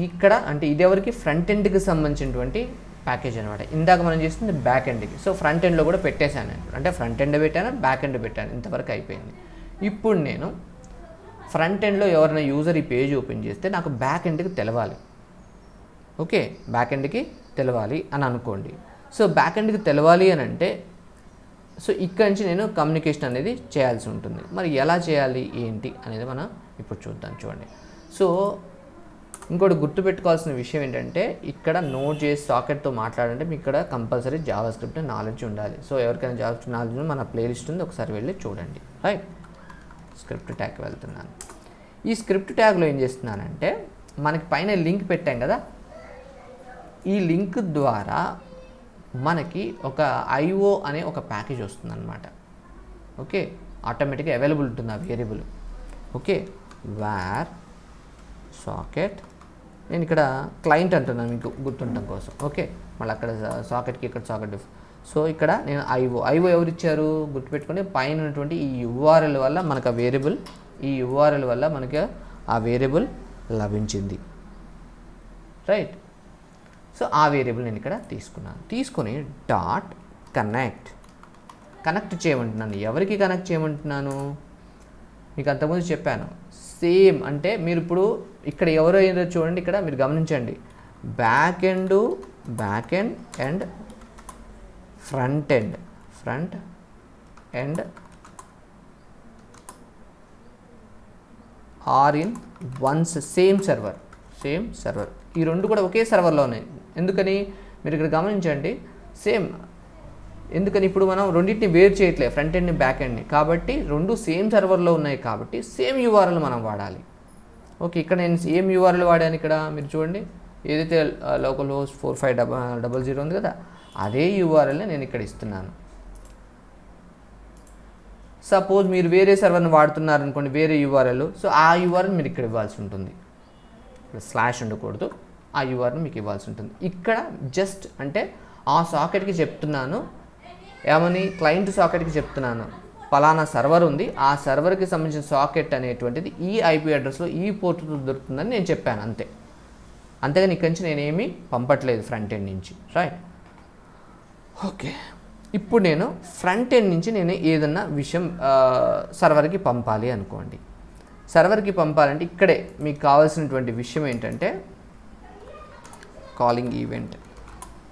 ఇక్కడ అంటే ఇది ఎవరికి, ఫ్రంట్ ఎండ్కి సంబంధించినటువంటి ప్యాకేజ్ అనమాట. ఇందాక మనం చేస్తుంది బ్యాక్ ఎండ్కి. సో ఫ్రంట్ ఎండ్లో కూడా పెట్టేశాను, అంటే ఫ్రంట్ ఎండ్ పెట్టాను, బ్యాక్ ఎండ్ పెట్టాను, ఇంతవరకు అయిపోయింది. ఇప్పుడు నేను ఫ్రంట్ ఎండ్లో ఎవరైనా యూజర్ ఈ పేజ్ ఓపెన్ చేస్తే నాకు బ్యాక్ ఎండ్కి తెలవాలి. ఓకే, బ్యాక్ ఎండ్కి తెలవాలి అని అనుకోండి. సో బ్యాక్ ఎండ్కి తెలవాలి అని అంటే సో ఇక్కడ నుంచి నేను కమ్యూనికేషన్ అనేది చేయాల్సి ఉంటుంది. మరి ఎలా చేయాలి ఏంటి అనేది మనం ఇప్పుడు చూద్దాం. చూడండి, సో ఇంకోటి గుర్తుపెట్టుకోవాల్సిన విషయం ఏంటంటే, ఇక్కడ Node.js సాకెట్తో మాట్లాడంటే మీకు ఇక్కడ కంపల్సరీ జావాస్క్రిప్ట్ నాలెడ్జ్ ఉండాలి. సో ఎవరికైనా జావాస్క్రిప్ట్ నాలెడ్జ్ ఉంటే మన ప్లేలిస్ట్ ఉంది, ఒకసారి వెళ్ళి చూడండి. రైట్, స్క్రిప్ట్ ట్యాగ్కి వెళ్తున్నాను. ఈ స్క్రిప్ట్ ట్యాగ్లో ఏం చేస్తున్నానంటే, మనకి పైన లింక్ పెట్టాం కదా, ఈ లింక్ ద్వారా మనకి ఒక IO అనే ఒక ప్యాకేజ్ వస్తుంది అనమాట. ఓకే, ఆటోమేటిక్గా అవైలబుల్ ఉంటుంది ఆ వేరియబుల్. ఓకే, వేర్ సాకెట్, నేను ఇక్కడ క్లయింట్ అంటున్నాను మీకు గుర్తుండటం కోసం. ఓకే, మళ్ళీ అక్కడ సాకెట్కి ఇక్కడ సాకెట్. సో ఇక్కడ నేను ఐఓ ఎవరు ఇచ్చారు గుర్తుపెట్టుకొని, పైన ఉన్నటువంటి ఈ URL వల్ల మనకు ఆ వేరియబుల్, ఈ URL వల్ల మనకి ఆ వేరియబుల్ లభించింది. రైట్, సో ఆ వేరియబుల్ నేను ఇక్కడ తీసుకొని కనెక్ట్ చేయమంటున్నాను. ఎవరికి కనెక్ట్ చేయమంటున్నాను మీకు అంతకుముందు చెప్పాను. సేమ్ అంటే మీరు ఇప్పుడు ఇక్కడ ఎవరో ఏదో చూడండి, ఇక్కడ మీరు గమనించండి, back end and front end are in once same server. ఈ రెండు కూడా ఒకే సర్వర్లో ఉన్నాయి. ఎందుకని మీరు ఇక్కడ గమనించండి, సేమ్. ఎందుకని ఇప్పుడు మనం రెండింటిని వేరు చేయట్లేదు, ఫ్రంట్ ఎండ్ని బ్యాక్ ఎండ్ని. కాబట్టి రెండు సేమ్ సర్వర్లో ఉన్నాయి కాబట్టి సేమ్ URL మనం వాడాలి. ఓకే, ఇక్కడ నేను సేమ్ URL వాడాను. ఇక్కడ మీరు చూడండి, ఏదైతే లోకల్ హోస్ట్ 4500 ఉంది కదా, అదే URLని నేను ఇక్కడ ఇస్తున్నాను. సపోజ్ మీరు వేరే సర్వర్ని వాడుతున్నారు అనుకోండి, వేరే యూఆర్ఎల్, సో ఆ యూఆర్ఎల్ మీరు ఇక్కడ ఇవ్వాల్సి ఉంటుంది. స్లాష్ ఉండకూడదు, ఆ యూఆర్ఎల్ మీకు ఇవ్వాల్సి ఉంటుంది. ఇక్కడ జస్ట్ అంటే ఆ సాకెట్కి చెప్తున్నాను, ఏమని క్లయింట్ సాకెట్కి చెప్తున్నాను పలానా సర్వర్ ఉంది, ఆ సర్వర్కి సంబంధించిన సాకెట్ అనేటువంటిది ఈ ఐపీ అడ్రస్లో ఈ పోర్టుతో దొరుకుతుందని నేను చెప్పాను అంతే. అంతేగాని ఇక్కడి నుంచి నేనేమీ పంపట్లేదు ఫ్రంట్ ఎండ్ నుంచి, రైట్? ఓకే, ఇప్పుడు నేను ఫ్రంట్ ఎండ్ నుంచి నేను ఏదన్నా విషయం సర్వర్కి పంపాలి అనుకోండి. సర్వర్కి పంపాలంటే ఇక్కడే మీకు కావాల్సినటువంటి విషయం ఏంటంటే కాలింగ్ ఈవెంట్.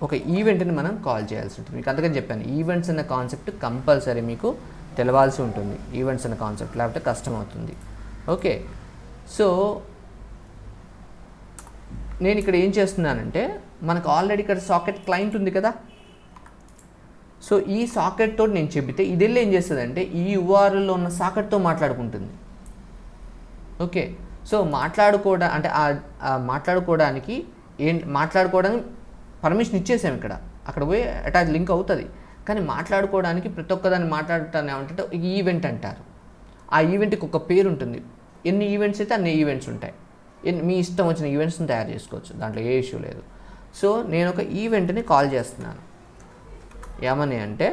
ఒక ఈవెంట్ని మనం కాల్ చేయాల్సి ఉంటుంది. మీకు అందుకని చెప్పాను, ఈవెంట్స్ అన్న కాన్సెప్ట్ కంపల్సరీ మీకు తెలవాల్సి ఉంటుంది. ఈవెంట్స్ అన్న కాన్సెప్ట్ లేకపోతే కష్టం అవుతుంది. ఓకే, సో నేను ఇక్కడ ఏం చేస్తున్నానంటే మనకు ఆల్రెడీ ఇక్కడ సాకెట్ క్లయింట్ ఉంది కదా, సో ఈ సాకెట్ తోటి నేను చెబితే ఇది వెళ్ళి ఏం చేస్తుందంటే ఈ యూఆర్ఎల్లో ఉన్న సాకెట్తో మాట్లాడుకుంటుంది. ఓకే, సో మాట్లాడుకోవడానికి మాట్లాడుకోవడానికి పర్మిషన్ ఇచ్చేసాం ఇక్కడ, అక్కడ పోయి అటాచ్ లింక్ అవుతుంది. కానీ మాట్లాడుకోవడానికి ప్రతి ఒక్కదాన్ని మాట్లాడటాన్ని ఏమంటే ఈవెంట్ అంటారు. ఆ ఈవెంట్కి ఒక పేరు ఉంటుంది. ఎన్ని ఈవెంట్స్ అయితే అన్ని ఈవెంట్స్ ఉంటాయి. మీ ఇష్టం వచ్చిన ఈవెంట్స్ని తయారు చేసుకోవచ్చు, దాంట్లో ఏ ఇష్యూ లేదు. సో నేను ఒక ఈవెంట్ని కాల్ చేస్తున్నాను, ఏమని అంటే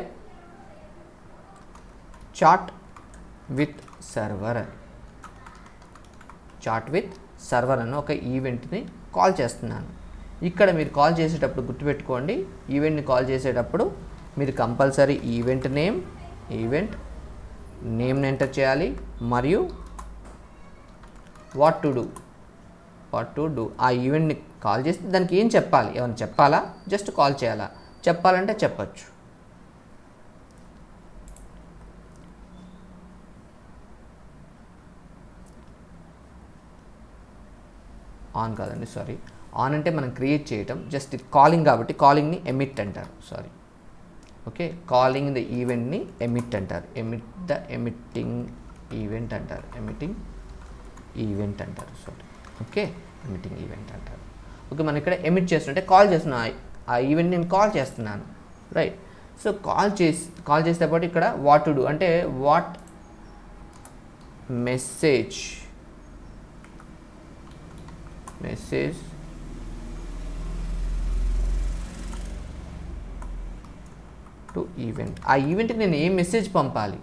చాట్ విత్ సర్వర్ అని. చాట్ విత్ సర్వర్ అని ఒక ఈవెంట్ని కాల్ చేస్తున్నాను. ఇక్కడ మీరు కాల్ చేసేటప్పుడు గుర్తుపెట్టుకోండి, ఈవెంట్ని కాల్ చేసేటప్పుడు మీరు కంపల్సరీ ఈవెంట్ నేమ్ని ఎంటర్ చేయాలి, మరియు వాట్ టు డూ. ఆ ఈవెంట్ని కాల్ చేస్తే దానికి ఏం చెప్పాలి, ఏమైనా చెప్పాలా, జస్ట్ కాల్ చేయాలా? చెప్పాలంటే చెప్పచ్చు. ఆన్ కాదండి, సారీ, ఆన్ అంటే మనం క్రియేట్ చేయటం, జస్ట్ కాలింగ్ కాబట్టి కాలింగ్ని ఎమిట్ అంటారు, సారీ. ఓకే, కాలింగ్ ద ఈవెంట్ని ఎమిట్ అంటారు, ఎమిట్టింగ్ ఈవెంట్ అంటారు, సారీ. ఓకే, ఎమిట్టింగ్ ఈవెంట్ అంటారు. ఓకే, మనం ఇక్కడ ఎమిట్ చేస్తుంటే కాల్ చేస్తున్నా, ఆ ఈవెంట్ నేను కాల్ చేస్తున్నాను, రైట్? సో కాల్ చేస్తే పాటు ఇక్కడ వాట్ టు డూ అంటే వాట్ మెసేజ్ టు ఈవెంట్. ఆ ఈవెంట్కి నేను ఏ మెసేజ్ పంపాలి,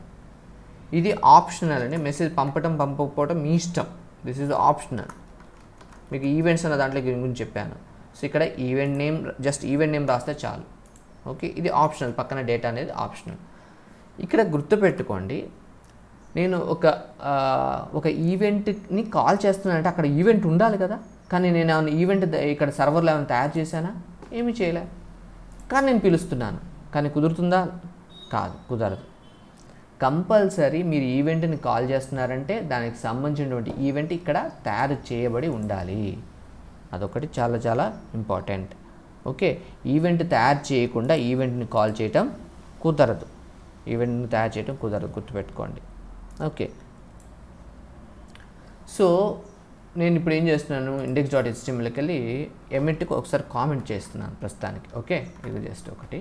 ఇది ఆప్షనల్ అండి. మెసేజ్ పంపకపోవడం మీ ఇష్టం, దిస్ ఈజ్ ఆప్షనల్. మీకు ఈవెంట్స్ అన్న దాంట్లో గురించి చెప్పాను. సో ఇక్కడ జస్ట్ ఈవెంట్ నేమ్ రాస్తే చాలు. ఓకే, ఇది ఆప్షనల్, పక్కన డేటా అనేది ఆప్షనల్. ఇక్కడ గుర్తుపెట్టుకోండి, నేను ఒక ఈవెంట్ని కాల్ చేస్తున్నానంటే అక్కడ ఈవెంట్ ఉండాలి కదా. కానీ నేను ఏమైనా ఈవెంట్ ఇక్కడ సర్వర్లో ఏమైనా తయారు చేశానా? ఏమీ చేయలే. కానీ నేను పిలుస్తున్నాను, కానీ కుదురుతుందా? కుదరదు. కంపల్సరీ మీరు ఈవెంట్ని కాల్ చేస్తున్నారంటే దానికి సంబంధించినటువంటి ఈవెంట్ ఇక్కడ తయారు చేయబడి ఉండాలి. అదొకటి చాలా చాలా ఇంపార్టెంట్. ఓకే, ఈవెంట్ తయారు చేయకుండా ఈవెంట్ని కాల్ చేయటం కుదరదు, గుర్తుపెట్టుకోండి. ఓకే, సో నేను ఇప్పుడు ఏం చేస్తున్నాను, index.htmlకి వెళ్ళి ఎమిట్కి ఒకసారి కామెంట్ చేస్తున్నాను ప్రస్తుతానికి. ఓకే, ఇది జస్ట్ ఒకటి.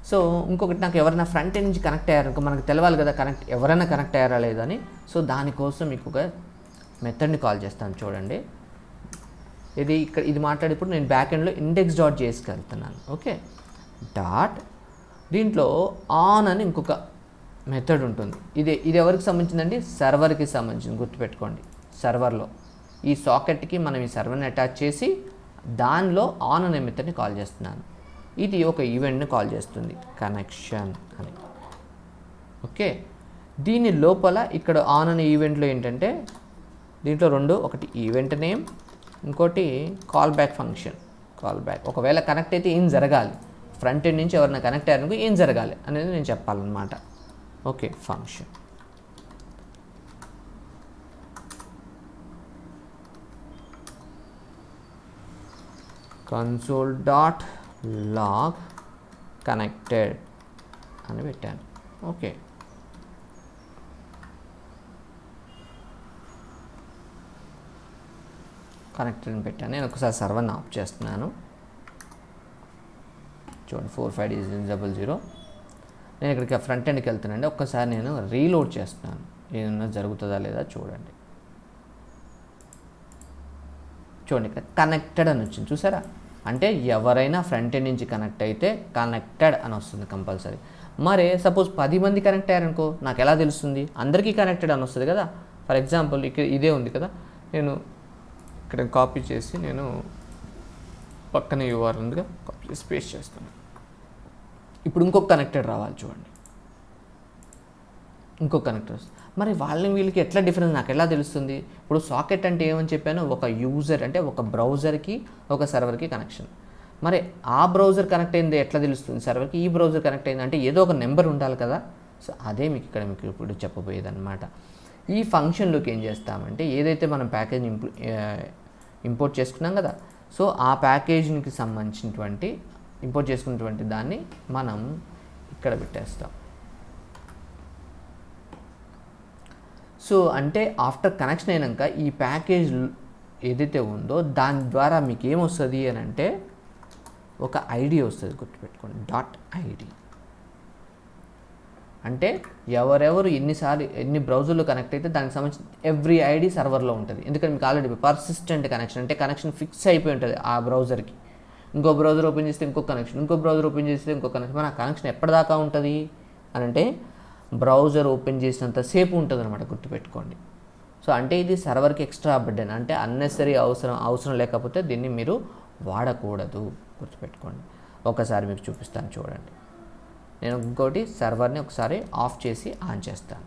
సో ఇంకొకటి, నాకు ఎవరైనా ఫ్రంట్ ఎండ్ నుంచి కనెక్ట్ అయ్యారనుకో, మనకు తెలవాలి కదా ఎవరైనా కనెక్ట్ అయ్యారా లేదని. సో దానికోసం మీకు ఒక మెథడ్ని కాల్ చేస్తాను, చూడండి. ఇది మాట్లాడేప్పుడు నేను బ్యాక్ ఎండ్లో index.jsకి వెళ్తున్నాను. ఓకే, దీంట్లో ఆన్ అని ఇంకొక మెథడ్ ఉంటుంది. ఇది ఎవరికి సంబంధించిందండి? సర్వర్కి సంబంధించింది, గుర్తుపెట్టుకోండి. సర్వర్లో ఈ సాకెట్కి మనం ఈ సర్వర్ని అటాచ్ చేసి దానిలో ఆన్ అనే మెథడ్ని కాల్ చేస్తున్నాను. ఇది ఒక ఈవెంట్ని కాల్ చేస్తుంది, కనెక్షన్ అని. ఓకే, దీని లోపల ఇక్కడ ఆన్ అనే ఈవెంట్లో ఏంటంటే దీంట్లో రెండు, ఒకటి ఈవెంట్ నేమ్, ఇంకోటి కాల్ బ్యాక్ ఫంక్షన్. ఒకవేళ కనెక్ట్ అయితే ఏం జరగాలి, ఫ్రంట్ ఎండ్ నుంచి ఎవరైనా కనెక్ట్ అయ్యారనుకో ఏం జరగాలి అనేది నేను చెప్పాలన్నమాట. ఓకే, ఫంక్షన్ console.log connected అని పెట్టాను. ఓకే, కనెక్టెడ్ అని పెట్టాను. నేను ఒకసారి సర్వర్ని ఆఫ్ చేస్తున్నాను. చూడండి, 4500. నేను ఇక్కడికి ఫ్రంట్ ఎండ్కి వెళ్తానండి. ఒక్కసారి నేను రీలోడ్ చేస్తున్నాను, ఏదన్నా జరుగుతుందా లేదా చూడండి. చూడండి ఇక్కడ కనెక్టెడ్ అని వచ్చింది, చూసారా? అంటే ఎవరైనా ఫ్రంట్ ఎండ్ నుంచి కనెక్ట్ అయితే కనెక్టెడ్ అని వస్తుంది కంపల్సరీ. మరి సపోజ్ 10 మంది కనెక్ట్ అయ్యారనుకో, నాకు ఎలా తెలుస్తుంది? అందరికీ కనెక్టెడ్ అని వస్తుంది కదా. ఫర్ ఎగ్జాంపుల్ ఇక్కడ ఇదే ఉంది కదా, నేను ఇక్కడ కాపీ చేసి నేను పక్కన యూఆర్ఎల్ ఉందిగా, కాపీ చేసి పేస్ట్ చేస్తాను. ఇప్పుడు ఇంకొక కనెక్టెడ్ రావాలి చూడండి, ఇంకొక కనెక్టర్ వస్తుంది. మరి వాళ్ళని వీళ్ళకి ఎట్లా డిఫరెన్స్ నాకు ఎలా తెలుస్తుంది? ఇప్పుడు సాకెట్ అంటే ఏమని చెప్పాను? ఒక యూజర్ అంటే ఒక బ్రౌజర్కి ఒక సర్వర్కి కనెక్షన్. మరి ఆ బ్రౌజర్ కనెక్ట్ అయింది ఎట్లా తెలుస్తుంది సర్వర్కి? ఈ బ్రౌజర్ కనెక్ట్ అయింది అంటే ఏదో ఒక నెంబర్ ఉండాలి కదా. సో అదే మీకు ఇక్కడ మీకు ఇప్పుడు చెప్పబోయేది అనమాట. ఈ ఫంక్షన్లోకి ఏం చేస్తామంటే, ఏదైతే మనం ప్యాకేజ్ ఇంపోర్ట్ చేసుకున్నాం కదా, సో ఆ ప్యాకేజ్కి సంబంధించినటువంటి ఇంపోర్ట్ చేసుకున్నటువంటి దాన్ని మనం ఇక్కడ పెట్టేస్తాం. సో అంటే ఆఫ్టర్ కనెక్షన్ అయినాక ఈ ప్యాకేజ్ ఏదైతే ఉందో దాని ద్వారా మీకు ఏమొస్తుంది అని అంటే ఒక ఐడి వస్తుంది, గుర్తుపెట్టుకోండి, .id. అంటే ఎవరెవరు ఎన్ని బ్రౌజర్లు కనెక్ట్ అయితే దానికి సంబంధించి ఎవ్రీ ఐడి సర్వర్లో ఉంటుంది. ఎందుకంటే మీకు ఆల్రెడీ పర్సిస్టెంట్ కనెక్షన్ అంటే కనెక్షన్ ఫిక్స్ అయిపోయి ఉంటుంది ఆ బ్రౌజర్కి. ఇంకో బ్రౌజర్ ఓపెన్ చేస్తే ఇంకో కనెక్షన్, ఇంకో బ్రౌజర్ ఓపెన్ చేస్తే ఇంకో కనెక్షన్. మన కనెక్షన్ ఎప్పటిదాకా ఉంటుంది అని అంటే బ్రౌజర్ ఓపెన్ చేసినంత సేపు ఉంటుంది అనమాట, గుర్తుపెట్టుకోండి. సో అంటే ఇది సర్వర్కి ఎక్స్ట్రా బర్డెన్, అంటే అన్నెసరీ అవసరం లేకపోతే దీన్ని మీరు వాడకూడదు, గుర్తుపెట్టుకోండి. ఒకసారి మీకు చూపిస్తాను చూడండి. నేను ఇంకోటి సర్వర్ని ఒకసారి ఆఫ్ చేసి ఆన్ చేస్తాను.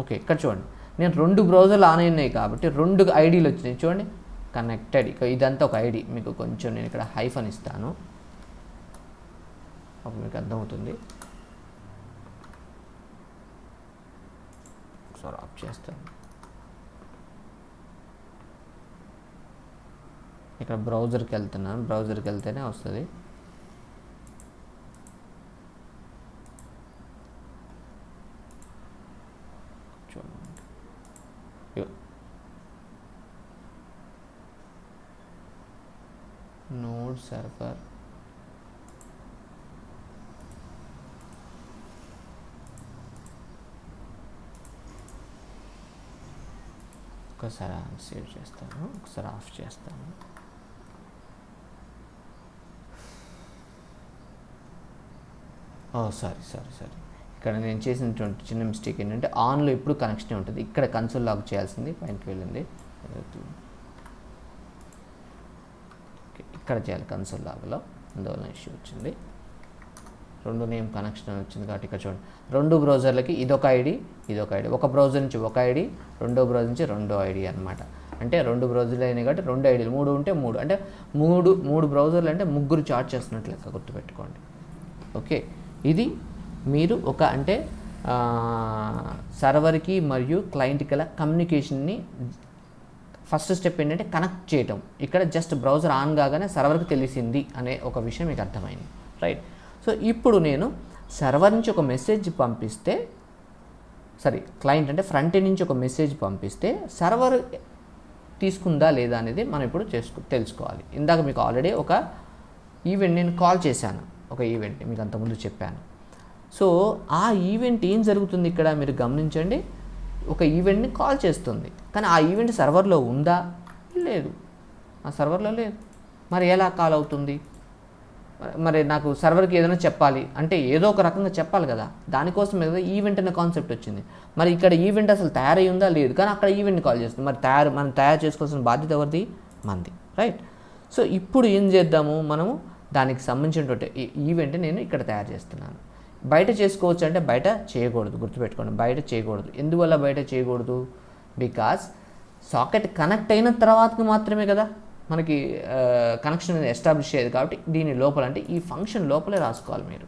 ఓకే, ఇక్కడ చూడండి, నేను 2 బ్రౌజర్లు ఆన్ అయినాయి కాబట్టి 2 ఐడీలు వచ్చినాయి చూడండి, కనెక్టెడ్. ఇక ఇదంతా ఒక ఐడి. మీకు కొంచెం నేను ఇక్కడ హైఫన్ ఇస్తాను, అప్పుడు మీకు అర్థమవుతుంది. ఒకసారి ఆఫ్ చేస్తాను. ఇక్కడ బ్రౌజర్కి వెళ్తున్నాను, బ్రౌజర్కి వెళ్తేనే వస్తుంది. నోడ్ సర్వర్ ఒకసారి సేవ్ చేస్తాను, ఒకసారి ఆఫ్ చేస్తాను. సారీ ఇక్కడ నేను చేసినటువంటి చిన్న మిస్టేక్ ఏంటంటే ఆన్లో ఎప్పుడు కనెక్షన్ ఉంటుంది. ఇక్కడ కన్సోల్ లాగ్ చేయాల్సింది పైనకి వెళ్ళింది, ఇక్కడ చేయాలి కన్సోల్ లాగ్లో, అందువల్ల ఇష్యూ వచ్చింది. 2 నేమ్ కనెక్షన్ వచ్చింది కాబట్టి ఇక్కడ చూడండి, 2 బ్రౌజర్లకి ఇదొక ఐడి, ఇదొక ఐడి. ఒక బ్రౌజర్ నుంచి ఒక ఐడి, రెండో బ్రౌజర్ నుంచి రెండో ఐడి అనమాట. అంటే 2 బ్రౌజర్లు అయినాయి కాబట్టి 2 ఐడీలు, 3 ఉంటే 3 అంటే 3 బ్రౌజర్లు అంటే 3 చార్జ్ చేస్తున్నట్లు లెక్క, గుర్తుపెట్టుకోండి. ఓకే, ఇది మీరు ఒక అంటే సర్వర్కి మరియు క్లయింట్కి గల కమ్యూనికేషన్ని ఫస్ట్ స్టెప్ ఏంటంటే కనెక్ట్ చేయటం. ఇక్కడ జస్ట్ బ్రౌజర్ ఆన్ కాగానే సర్వర్కి తెలిసింది అనే ఒక విషయం మీకు అర్థమైంది, రైట్? సో ఇప్పుడు నేను సర్వర్ నుంచి ఒక మెసేజ్ పంపిస్తే, క్లయింట్ అంటే ఫ్రంట్ ఎండ్ నుంచి ఒక మెసేజ్ పంపిస్తే సర్వర్ తీసుకుందా లేదా అనేది మనం ఇప్పుడు తెలుసుకోవాలి. ఇందాక మీకు ఆల్రెడీ ఒక ఈవెంట్ నేను కాల్ చేశాను, ఒక ఈవెంట్ మీకు అంతకుముందు చెప్పాను. సో ఆ ఈవెంట్ ఏం జరుగుతుంది ఇక్కడ మీరు గమనించండి, ఒక ఈవెంట్ని కాల్ చేస్తుంది, కానీ ఆ ఈవెంట్ సర్వర్లో ఉందా? లేదు, ఆ సర్వర్లో లేదు. మరి ఎలా కాల్ అవుతుంది? మరి నాకు సర్వర్కి ఏదైనా చెప్పాలి అంటే ఏదో ఒక రకంగా చెప్పాలి కదా, దానికోసం ఏదో ఈవెంట్ అనే కాన్సెప్ట్ వచ్చింది. మరి ఇక్కడ ఈవెంట్ అసలు తయారై ఉందా? లేదు, కానీ అక్కడ ఈవెంట్ని కాల్ చేస్తుంది. మరి మనం తయారు చేసుకోవాల్సిన బాధ్యత ఎవరిది? మనది, రైట్? సో ఇప్పుడు ఏం చేద్దాము, మనము దానికి సంబంధించినటువంటి ఈవెంట్ నేను ఇక్కడ తయారు చేస్తున్నాను. బయట చేసుకోవచ్చు అంటే బయట చేయకూడదు, గుర్తుపెట్టుకోండి, బయట చేయకూడదు. ఎందువల్ల బయట చేయకూడదు? బికాస్ సాకెట్ కనెక్ట్ అయిన తర్వాతకి మాత్రమే కదా మనకి కనెక్షన్ అనేది ఎస్టాబ్లిష్ అయ్యేది. కాబట్టి దీని లోపల అంటే ఈ ఫంక్షన్ లోపలే రాసుకోవాలి మీరు.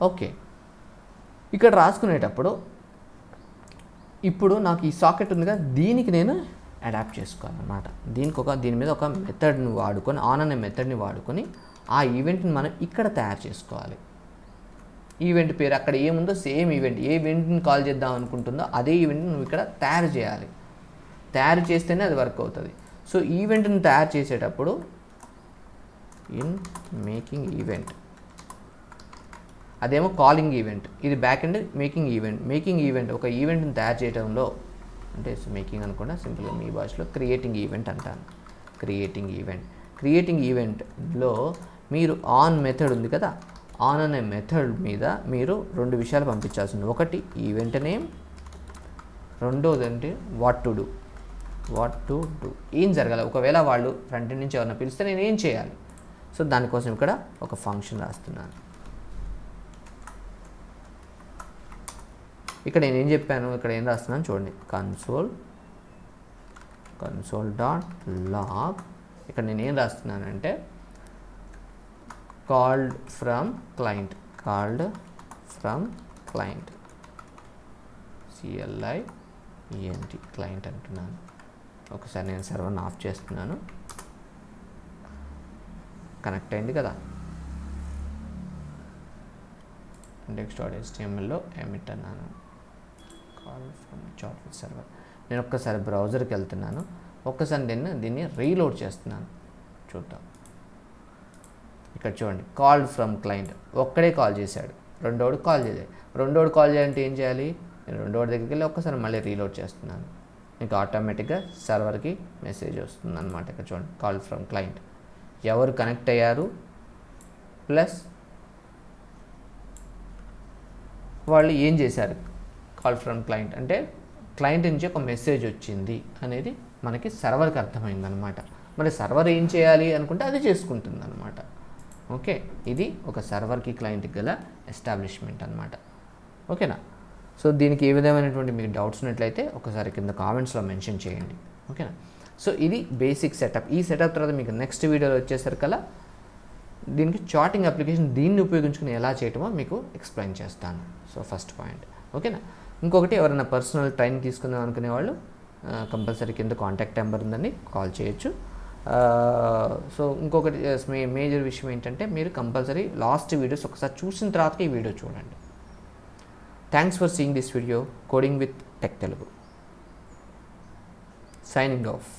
ఓకే, ఇక్కడ రాసుకునేటప్పుడు ఇప్పుడు నాకు ఈ సాకెట్ ఉంది కదా, దీనికి నేను అడాప్ట్ చేసుకోవాలన్నమాట. దీని మీద ఒక మెథడ్ని వాడుకొని, ఆన్ అనే మెథడ్ని వాడుకొని ఆ ఈవెంట్ని మనం ఇక్కడ తయారు చేసుకోవాలి. ఈవెంట్ పేరు అక్కడ ఏముందో సేమ్ ఈవెంట్, ఏ ఈవెంట్ని కాల్ చేద్దాం అనుకుంటుందో అదే ఈవెంట్ని నువ్వు ఇక్కడ తయారు చేయాలి. తయారు చేస్తేనే అది వర్క్ అవుతుంది. సో ఈవెంట్ని తయారు చేసేటప్పుడు ఇన్ మేకింగ్ ఈవెంట్ అదేమో కాలింగ్ ఈవెంట్, ఇది back end making event. Making event ఒక ఈవెంట్ని తయారు చేయడంలో, అంటే మేకింగ్ అనుకుండా సింపుల్గా మీ భాషలో క్రియేటింగ్ ఈవెంట్ అంటాను. క్రియేటింగ్ ఈవెంట్లో మీరు ఆన్ మెథడ్ ఉంది కదా, ఆన్ అనే మెథడ్ మీద మీరు 2 విషయాలు పంపించాల్సి ఉంది. ఒకటి ఈవెంట్ నేమ్, రెండోది అంటే వాట్ టు డూ. ఏం జరగాలి, ఒకవేళ వాళ్ళు ఫ్రంట్ ఎండ్ నుంచి ఎవరైనా పిలిస్తే నేను ఏం చేయాలి. సో దానికోసం ఇక్కడ ఒక ఫంక్షన్ రాస్తున్నాను. ఇక్కడ నేను ఏం చెప్పాను, ఇక్కడ ఏం రాస్తున్నాను చూడండి, కన్సోల్ డాట్ లాగ్. ఇక్కడ నేను ఏం రాస్తున్నానంటే called from client CLIENT client అంటున్నాను. ఒకసారి నేను సర్వర్ని ఆఫ్ చేస్తున్నాను. కనెక్ట్ అయింది కదా. index.htmlలో ఎమిట్ అన్నాను, కాల్ ఫ్రమ్ జావా సర్వర్. నేను ఒక్కసారి బ్రౌజర్కి వెళ్తున్నాను, ఒక్కసారి దీన్ని రీలోడ్ చేస్తున్నాను, చూద్దాం. ఇక్కడ చూడండి, కాల్డ్ ఫ్రమ్ క్లయింట్, ఒక్కడే కాల్ చేశాడు, రెండోడు కాల్ చేయాలంటే ఏం చేయాలి, నేను రెండోడి దగ్గరికి వెళ్ళి ఒక్కసారి మళ్ళీ రీలోడ్ చేస్తున్నాను. మీకు ఆటోమేటిక్గా సర్వర్కి మెసేజ్ వస్తుంది అనమాట. ఇక్కడ చూడండి, కాల్ ఫ్రమ్ క్లయింట్, ఎవరు కనెక్ట్ అయ్యారు ప్లస్ వాళ్ళు ఏం చేశారు. కాల్ ఫ్రమ్ క్లయింట్ అంటే క్లయింట్ నుంచి ఒక మెసేజ్ వచ్చింది అనేది మనకి సర్వర్కి అర్థమైందనమాట. మరి సర్వర్ ఏం చేయాలి అనుకుంటే అది చేసుకుంటుంది అనమాట. ఓకే, ఇది ఒక సర్వర్కి క్లయింట్కి గల ఎస్టాబ్లిష్మెంట్ అనమాట. ఓకేనా. సో దీనికి ఏ విధమైనటువంటి మీకు డౌట్స్ ఉన్నట్లయితే ఒకసారి కింద కామెంట్స్లో మెన్షన్ చేయండి. ఓకేనా. సో ఇది బేసిక్ సెటప్. ఈ సెటప్ తర్వాత మీకు నెక్స్ట్ వీడియోలో వచ్చేసరికల్లా దీనికి చాటింగ్ అప్లికేషన్ దీన్ని ఉపయోగించుకుని ఎలా చేయటమో మీకు ఎక్స్ప్లెయిన్ చేస్తాను. So first point. ఓకేనా. ఇంకొకటి, ఎవరైనా పర్సనల్ ట్రైనింగ్ తీసుకుందాం అనుకునే వాళ్ళు కంపల్సరీ కింద కాంటాక్ట్ నెంబర్ ఉందని కాల్ చేయొచ్చు. సో ఇంకొకటి మేజర్ విషయం ఏంటంటే, మీరు కంపల్సరీ లాస్ట్ వీడియోస్ ఒకసారి చూసిన తర్వాత ఈ వీడియో చూడండి. Thanks for seeing this video. Coding with tech Telugu. Signing off.